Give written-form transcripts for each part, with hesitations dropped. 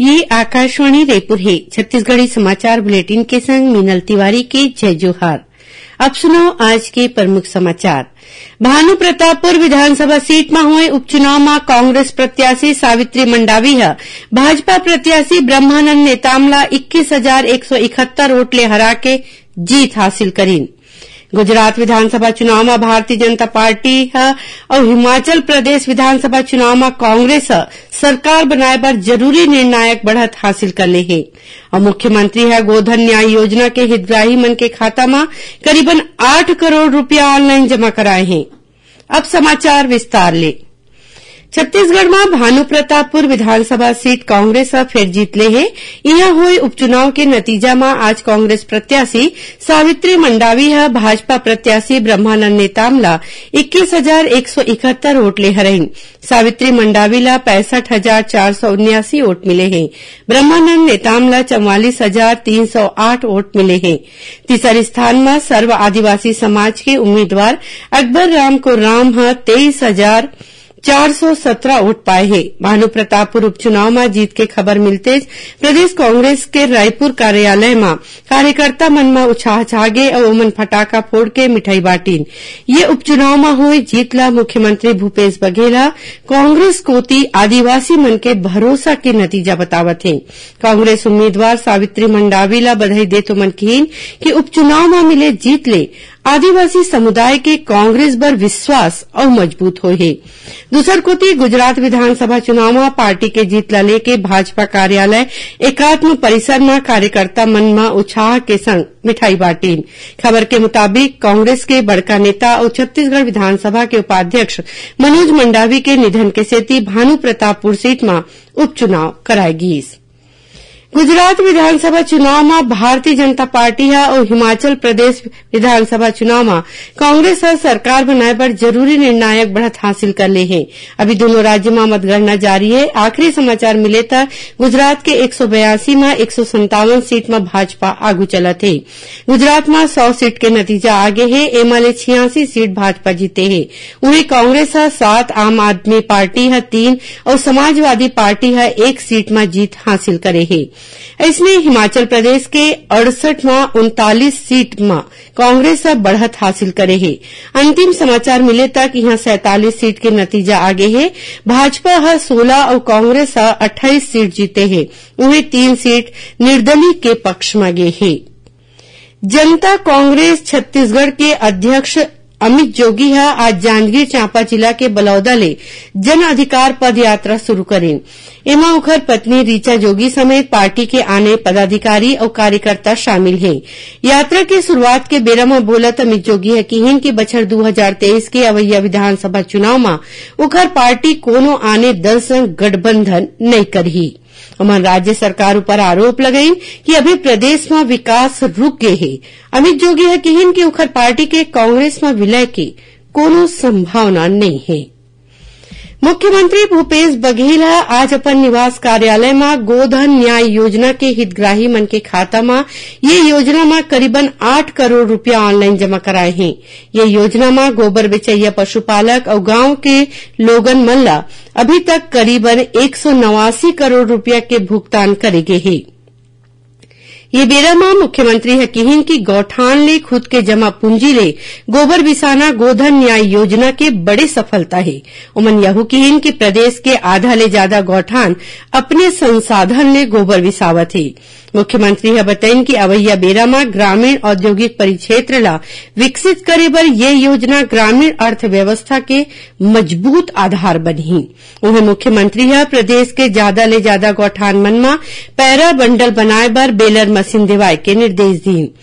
ये आकाशवाणी रायपुर है। छत्तीसगढ़ी समाचार बुलेटिन के संग मीनल तिवारी के जय जोहार। अब सुनो आज के प्रमुख समाचार। भानु प्रतापपुर विधानसभा सीट में हुए उपचुनाव में कांग्रेस प्रत्याशी सावित्री मंडावी भाजपा प्रत्याशी ब्रह्मानंद नेतामला 21,171 वोट ले हरा के जीत हासिल करीन। गुजरात विधानसभा चुनाव में भारतीय जनता पार्टी और हिमाचल प्रदेश विधानसभा चुनाव में कांग्रेस सरकार बनाए बर जरूरी निर्णायक बढ़त हासिल कर ले है और मुख्यमंत्री गोधन न्याय योजना के हितग्राही मन के खाता में करीबन 8 करोड़ रुपया ऑनलाइन जमा कराए हैं। अब समाचार विस्तार ले। छत्तीसगढ़ में भानु प्रतापपुर विधानसभा सीट कांग्रेस फिर जीत ले है। यहां हुए उपचुनाव के नतीजा में आज कांग्रेस प्रत्याशी सावित्री मंडावी भाजपा प्रत्याशी ब्रह्मानंद नेतामला 21,171 वोट ले हरईन। सावित्री मंडावी ला 65,479 वोट मिले हैं। ब्रह्मानंद नेतामला 44,308 वोट मिले हैं। तीसरे स्थान में सर्व आदिवासी समाज के उम्मीदवार अकबर राम को राम 23,417 वोट पाए हैं। भानु प्रतापपुर उपचुनाव में जीत के खबर मिलते प्रदेश कांग्रेस के रायपुर कार्यालय में कार्यकर्ता मन में उत्साह छागे और ओमन फटाका फोड़ के मिठाई बांटीन। ये उपचुनाव में हुए जीत ला मुख्यमंत्री भूपेश बघेल कांग्रेस कोती आदिवासी मन के भरोसा के नतीजा बतावत है। कांग्रेस उम्मीदवार सावित्री मंडावी ला बधाई देत मन कहीन कि उपचुनाव में मिले जीत ले आदिवासी समुदाय के कांग्रेस पर विश्वास और मजबूत हो है। दूसर कोती गुजरात विधानसभा चुनाव में पार्टी के जीत ला लेके भाजपा कार्यालय एकात्म परिसर में कार्यकर्ता मन में उत्साह के संग मिठाई बांटीन। खबर के मुताबिक कांग्रेस के बड़का नेता और छत्तीसगढ़ विधानसभा के उपाध्यक्ष मनोज मंडावी के निधन के सेती भानु प्रतापपुर सीट में उपचुनाव कराएगी। गुजरात विधानसभा चुनाव में भारतीय जनता पार्टी और हिमाचल प्रदेश विधानसभा चुनाव में कांग्रेस सरकार बनाए पर जरूरी निर्णायक बढ़त हासिल कर ले है। अभी दोनों राज्यों में मतगणना जारी है। आखिरी समाचार मिले तक गुजरात के 182 में 157 सीट में भाजपा आगू चलत है। गुजरात में 100 सीट के नतीजा आगे है। एमाले 86 सीट भाजपा जीते है। वहीं कांग्रेस 7, आम आदमी पार्टी 3 और समाजवादी पार्टी 1 सीट में जीत हासिल करे है। इसमें हिमाचल प्रदेश के 68 में 39 सीट में कांग्रेस बढ़त हासिल करे है। अंतिम समाचार मिले तक यहां 47 सीट के नतीजा आगे है। भाजपा 16 और कांग्रेस 28 सीट जीते हैं। वहीं 3 सीट निर्दलीय के पक्ष में गए है। जनता कांग्रेस छत्तीसगढ़ के अध्यक्ष अमित जोगी आज जांजगीर चांपा जिला के बलौदा ले जन अधिकार पद यात्रा शुरू करें। एमा उखर पत्नी रीचा जोगी समेत पार्टी के आने पदाधिकारी और कार्यकर्ता शामिल हैं। यात्रा की शुरुआत के बेरा में बोलत अमित जोगी हकीन कि बछर 2023 के अवैया विधानसभा चुनाव में उखर पार्टी कोनो आने दल संग गठबंधन नहीं करही। उमन राज्य सरकार ऊपर आरोप लगाइन कि अभी प्रदेश में विकास रुक गए है। अमित जोगी हकीन कि उखर पार्टी के कांग्रेस में विलय की कोनो संभावना नहीं है। मुख्यमंत्री भूपेश बघेल आज अपन निवास कार्यालय में गोधन न्याय योजना के हितग्राही मन के खाता में ये योजना में करीबन 8 करोड़ रुपया ऑनलाइन जमा कराए हैं। ये योजना में गोबर बेचैया पशुपालक और गांव के लोगन मन ला अभी तक करीबन 189 करोड़ रुपया के भुगतान करे गए हैं। ये बेरा में मुख्यमंत्री हकीन की गौठान ले खुद के जमा पूंजी ले गोबर बिसाना गोधन न्याय योजना के बड़ी सफलता है। उमन यहू कीन कि प्रदेश के आधा ले ज्यादा गौठान अपने संसाधन ले गोबर बिसावत है। मुख्यमंत्री बताइन कि अवैया बेरा में ग्रामीण औद्योगिक परिक्षेत्र ला विकसित करे बर ये योजना ग्रामीण अर्थव्यवस्था के मजबूत आधार बनही। उन्हें मुख्यमंत्री प्रदेश के ज्यादा ले ज्यादा गौठान मन में पैरा बंडल बनाए बर बेलर मशीन दिवाए के निर्देश दी।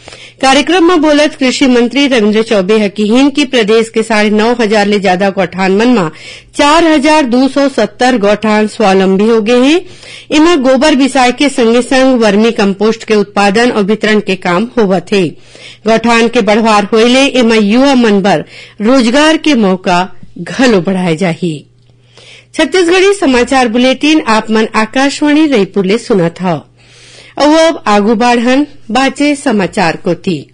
कार्यक्रम में बोलत कृषि मंत्री रविन्द्र चौबे हकीन कि प्रदेश के 9,500 ले ज्यादा गौठान मन में 4,270 गौठान स्वावलंबी हो गए हैं। इनमें गोबर बिसाए के संगे संग वर्मी कंपोस्ट के उत्पादन और वितरण के काम होवत है। गौठान के बढ़वार होइले इनमें युवा मन बर रोजगार के मौका घलो बढ़ाए जाही। छत्तीसगढ़ी समाचार बुलेटिन आप मन आकाशवाणी रायपुर ले सुनत हव। अब आगू बाढ़न बाचे समाचार को थी।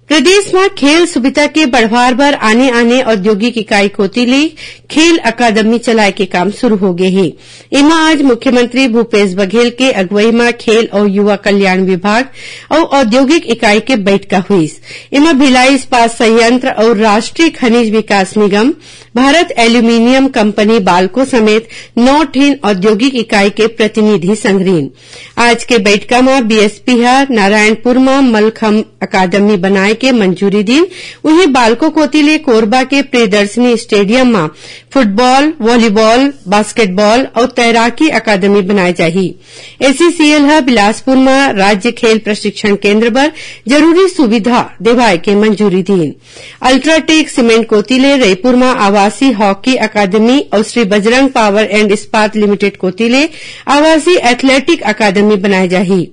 प्रदेश में खेल सुविधा के बढ़वार बर आने औद्योगिक इकाई कोती ले खेल अकादमी चलाए के काम शुरू हो गए है। एमा आज मुख्यमंत्री भूपेश बघेल के अगुवाई में खेल और युवा कल्याण विभाग और औद्योगिक इकाई के बैठका हुई। एमा भिलाई इस्पात संयंत्र और राष्ट्रीय खनिज विकास निगम, भारत एल्यूमीनियम कंपनी बाल्को समेत 9 ठिन औद्योगिक इकाई के प्रतिनिधि संग्रीन। आज के बैठका में बीएसपी नारायणपुर में मलखम अकादमी बनाए के मंजूरी दिन उन्हें बालको कोतिले कोरबा के प्रियदर्शनी स्टेडियम में फुटबॉल, वॉलीबॉल, बास्केटबॉल और तैराकी अकादमी बनाए जाही। एसीसीएल बिलासपुर में राज्य खेल प्रशिक्षण केंद्र पर जरूरी सुविधा देवाए के मंजूरी दी। अल्ट्राटेक सीमेंट कोतिले रायपुर में आवासीय हॉकी अकादमी और श्री बजरंग पावर एंड इस्पात लिमिटेड कोतिले आवासीय एथलेटिक अकादमी बनाए जाही।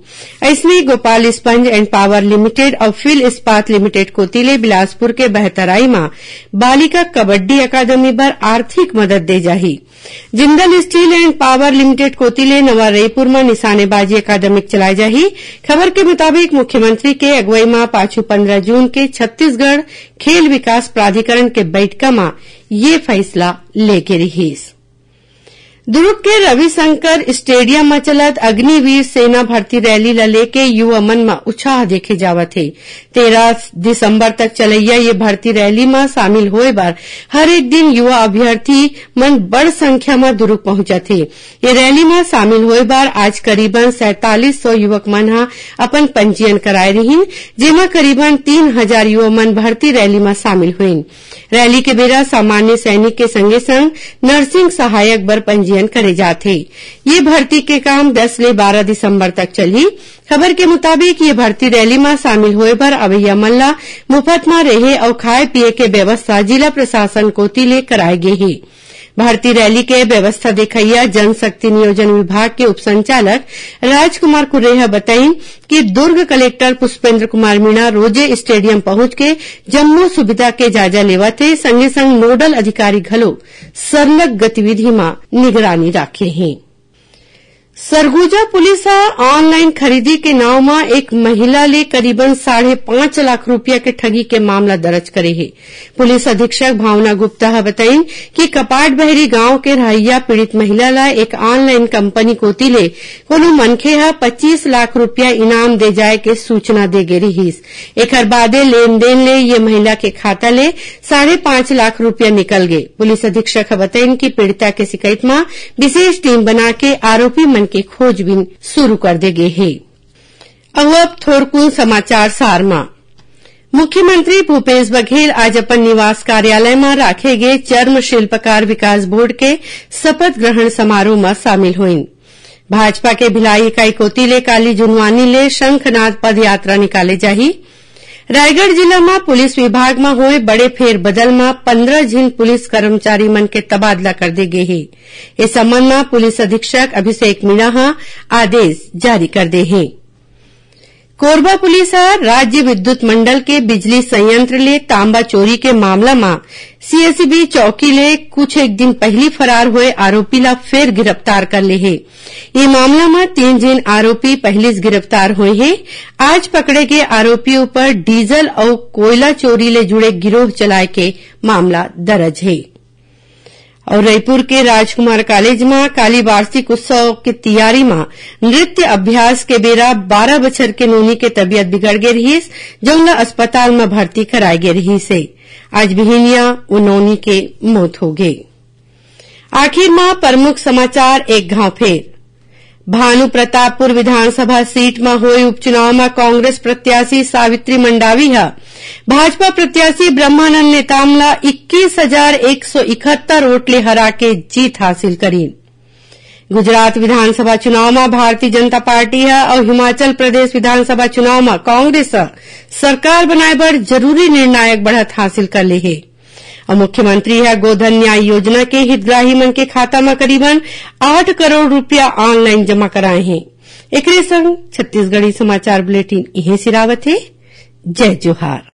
इसमें Gopal sponge and power limited और फिल इस्पात लिमिटेड कोतिले बिलासपुर के बहतराई में बालिका कबड्डी अकादमी पर आर्थिक मदद दे जाही। Jindal steel and power limited कोतिले नवा रायपुर में निशानेबाजी अकादमिक चलाए जाही। खबर के मुताबिक मुख्यमंत्री के अगुवाई में पाछू 15 जून के छत्तीसगढ़ खेल विकास प्राधिकरण के बैठका में ये फैसला लेके रहीस। दुर्ग के रविशंकर स्टेडियम में चलत अग्निवीर सेना भर्ती रैली ला लेके युवा मन में उत्साह देखे जावत है। 13 दिसंबर तक चलैया ये भर्ती रैली में शामिल होए बार हर एक दिन युवा अभ्यर्थी मन बड़ संख्या में दुर्ग पहुंचत है। ये रैली में शामिल होए बार आज करीबन 4700 युवक मन अपन पंजीयन कराए रहीन, जेमा करीबन 3000 युवा मन भर्ती रैली में शामिल हुईन। रैली के बेरा सामान्य सैनिक के संगे संग नर्सिंग सहायक बर पंजीयन करे जाते। ये भर्ती के काम 10 ले 12 दिसंबर तक चली। खबर के मुताबिक ये भर्ती रैली में शामिल होए पर अवैया मल्ला मुफ्त में रहे और खाए पिए के व्यवस्था जिला प्रशासन कोती ले कराए गए है। भर्ती रैली के व्यवस्था देखैया जनशक्ति नियोजन विभाग के उपसंचालक राजकुमार कुरेहा बताईं कि दुर्ग कलेक्टर पुष्पेंद्र कुमार मीणा रोजे स्टेडियम पहुंच के जम्मू सुविधा के जायजा लेवते संगे संग नोडल अधिकारी घलो सरलग गतिविधि में निगरानी राखे हैं। सरगुजा पुलिस ऑनलाइन खरीदी के नाव में एक महिला ले करीबन 5.5 लाख रुपया के ठगी के मामला दर्ज करे है। पुलिस अधीक्षक भावना गुप्ता बताईं कि कपाट बहरी गांव के रहैया पीड़ित महिला ला एक ऑनलाइन कंपनी कोती ले कोनो मनखे 25 लाख रुपया इनाम दे जाए के सूचना दे गे रहीस। एकर बादे लेन देन ले ये महिला के खाता ले 5.5 लाख रुपया निकल गए। पुलिस अधीक्षक बताईं कि पीड़िता के शिकायत में विशेष टीम बना के आरोपी मन के खोजबीन शुरू कर दे गए है। अब थोड़कुल समाचार सार में मुख्यमंत्री भूपेश बघेल आज अपन निवास कार्यालय में राखे गए चर्म शिल्पकार विकास बोर्ड के शपथ ग्रहण समारोह में शामिल हुईन। भाजपा के भिलाई इकाई कोती ले काली जुनवानी ले शंखनाद पद यात्रा निकाले जाही। रायगढ़ जिला में पुलिस विभाग में हुए बड़े फेरबदल में 15 जिन पुलिस कर्मचारी मन के तबादला कर दे गए है। इस संबंध में पुलिस अधीक्षक अभिषेक मीणा आदेश जारी कर दे हैं। कोरबा पुलिस राज्य विद्युत मंडल के बिजली संयंत्र ले तांबा चोरी के मामला में सीएसबी चौकी ले कुछ एक दिन पहली फरार हुए आरोपी ला फिर गिरफ्तार कर ले है। ये मामला में 3 जिन आरोपी पहले गिरफ्तार हुए हैं। आज पकड़े गए आरोपियों पर डीजल और कोयला चोरी ले जुड़े गिरोह चलाए के मामला दर्ज है। और रायपुर के राजकुमार कॉलेज में काली वार्षिक उत्सव की तैयारी में नृत्य अभ्यास के बेरा 12 बछर के नोनी के तबियत बिगड़ गई रही, जौन अस्पताल में भर्ती कराई गई रही से आज बिहिनिया नोनी के मौत हो गई। आखिर में प्रमुख समाचार एक घाव फेर। भानु प्रतापपुर विधानसभा सीट में हुए उपचुनाव में कांग्रेस प्रत्याशी सावित्री मंडावी भाजपा प्रत्याशी ब्रह्मानंद नेतामला 21,171 वोट ले हरा के जीत हासिल करी। गुजरात विधानसभा चुनाव में भारतीय जनता पार्टी और हिमाचल प्रदेश विधानसभा चुनाव में कांग्रेस सरकार बनाए बर जरूरी निर्णायक बढ़त हासिल कर ले है। और मुख्यमंत्री गोधन न्याय योजना के हितग्राही मन के खाता में करीबन 8 करोड़ रुपया ऑनलाइन जमा कराए हैं। एकरे संग छत्तीसगढ़ी समाचार बुलेटिन इहे सिरावत है। जय जोहार।